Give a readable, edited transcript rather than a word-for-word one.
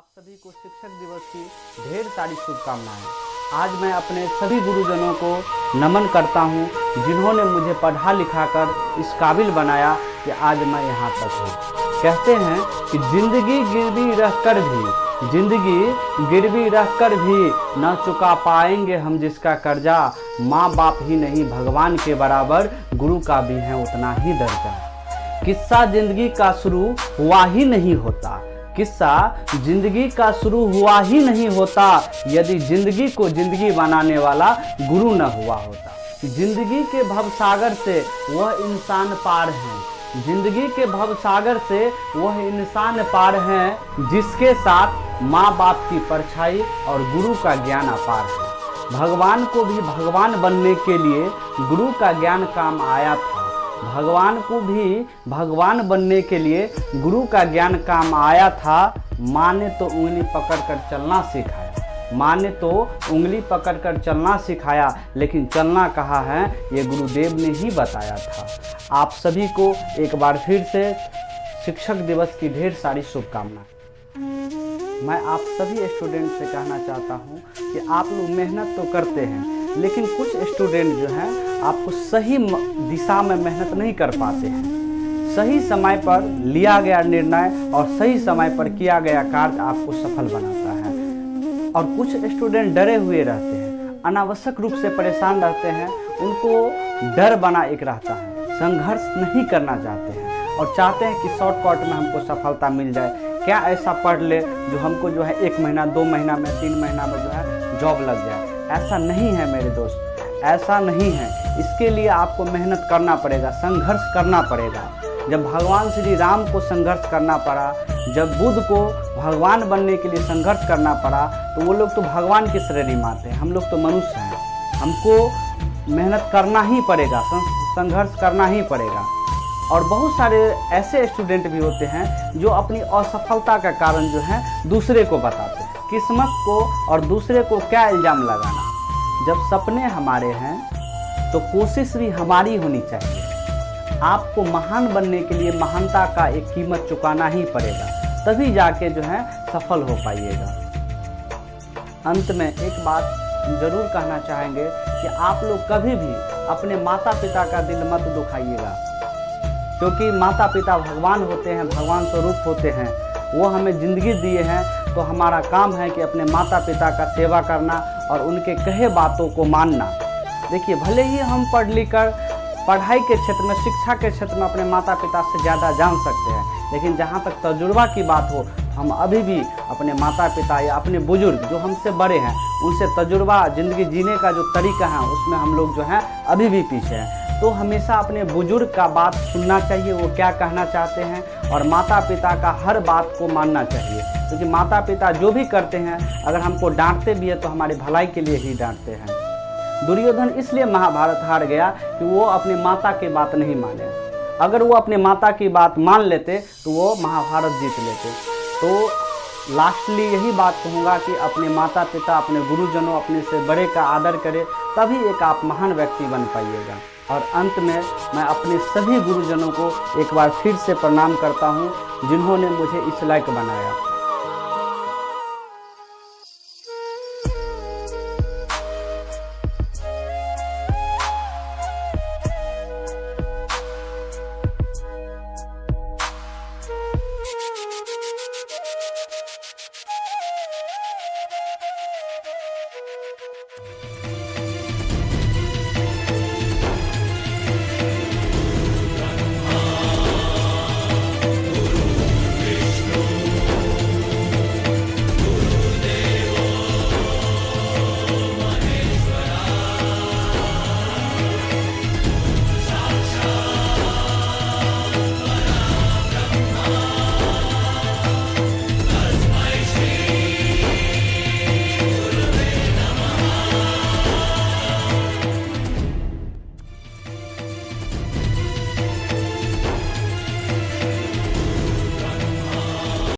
आप सभी को शिक्षक दिवस की ढेर सारी शुभकामनाएं। आज मैं अपने सभी गुरुजनों को नमन करता हूं, जिन्होंने मुझे पढ़ा लिखा कर इस काबिल बनाया कि आज मैं यहाँ तक हूँ। कहते हैं कि जिंदगी गिरवी रख कर भी न चुका पाएंगे हम जिसका कर्जा। माँ बाप ही नहीं भगवान के बराबर गुरु का भी है उतना ही दर्जा। किस्सा जिंदगी का शुरू हुआ ही नहीं होता, किस्सा जिंदगी का शुरू हुआ ही नहीं होता यदि जिंदगी को जिंदगी बनाने वाला गुरु न हुआ होता। जिंदगी के भवसागर से वह इंसान पार है, जिंदगी के भवसागर से वह इंसान पार है जिसके साथ माँ बाप की परछाई और गुरु का ज्ञान अपार है। भगवान को भी भगवान बनने के लिए गुरु का ज्ञान काम आया था। भगवान को भी भगवान बनने के लिए गुरु का ज्ञान काम आया था। माँ ने तो उंगली पकड़कर चलना सिखाया, माँ ने तो उंगली पकड़कर चलना सिखाया, लेकिन चलना कहाँ है ये गुरुदेव ने ही बताया था। आप सभी को एक बार फिर से शिक्षक दिवस की ढेर सारी शुभकामनाएं। मैं आप सभी स्टूडेंट से कहना चाहता हूँ कि आप लोग मेहनत तो करते हैं, लेकिन कुछ स्टूडेंट जो हैं आपको सही दिशा में मेहनत नहीं कर पाते हैं। सही समय पर लिया गया निर्णय और सही समय पर किया गया कार्य आपको सफल बनाता है। और कुछ स्टूडेंट डरे हुए रहते हैं, अनावश्यक रूप से परेशान रहते हैं, उनको डर बना एक रहता है, संघर्ष नहीं करना चाहते हैं और चाहते हैं कि शॉर्टकट में हमको सफलता मिल जाए। क्या ऐसा पढ़ ले जो हमको जो है 1 महीना 2 महीना में 3 महीना में जो है जॉब लग जाए। ऐसा नहीं है मेरे दोस्त, ऐसा नहीं है। इसके लिए आपको मेहनत करना पड़ेगा, संघर्ष करना पड़ेगा। जब भगवान श्री राम को संघर्ष करना पड़ा, जब बुद्ध को भगवान बनने के लिए संघर्ष करना पड़ा, तो वो लोग तो भगवान की श्रेणी में आते हैं, हम लोग तो मनुष्य हैं। हमको मेहनत करना ही पड़ेगा, संघर्ष करना ही पड़ेगा। और बहुत सारे ऐसे स्टूडेंट भी होते हैं जो अपनी असफलता का कारण जो है दूसरे को बताते हैं, किस्मत को और दूसरे को क्या इल्ज़ाम लगाना। जब सपने हमारे हैं तो कोशिश भी हमारी होनी चाहिए। आपको महान बनने के लिए महानता का एक कीमत चुकाना ही पड़ेगा, तभी जाके जो है सफल हो पाइएगा। अंत में एक बात जरूर कहना चाहेंगे कि आप लोग कभी भी अपने माता पिता का दिल मत दुखाइएगा, क्योंकि माता पिता भगवान होते हैं, भगवान स्वरूप होते हैं। वो हमें ज़िंदगी दिए हैं, तो हमारा काम है कि अपने माता पिता का सेवा करना और उनके कहे बातों को मानना। देखिए, भले ही हम पढ़ लिख कर पढ़ाई के क्षेत्र में, शिक्षा के क्षेत्र में अपने माता पिता से ज़्यादा जान सकते हैं, लेकिन जहाँ तक तजुर्बा की बात हो, हम अभी भी अपने माता पिता या अपने बुजुर्ग जो हमसे बड़े हैं उनसे तजुर्बा, ज़िंदगी जीने का जो तरीका है उसमें हम लोग जो हैं अभी भी पीछे हैं। तो हमेशा अपने बुजुर्ग का बात सुनना चाहिए, वो क्या कहना चाहते हैं, और माता पिता का हर बात को मानना चाहिए। क्योंकि माता पिता जो भी करते हैं, अगर हमको डांटते भी है तो हमारी भलाई के लिए ही डांटते हैं। दुर्योधन इसलिए महाभारत हार गया कि वो अपनी माता की बात नहीं माने। अगर वो अपने माता की बात मान लेते तो वो महाभारत जीत लेते। तो लास्टली यही बात कहूँगा कि अपने माता पिता, अपने गुरुजनों, अपने से बड़े का आदर करें, तभी एक आप महान व्यक्ति बन पाइएगा। और अंत में मैं अपने सभी गुरुजनों को एक बार फिर से प्रणाम करता हूँ, जिन्होंने मुझे इस लायक बनाया।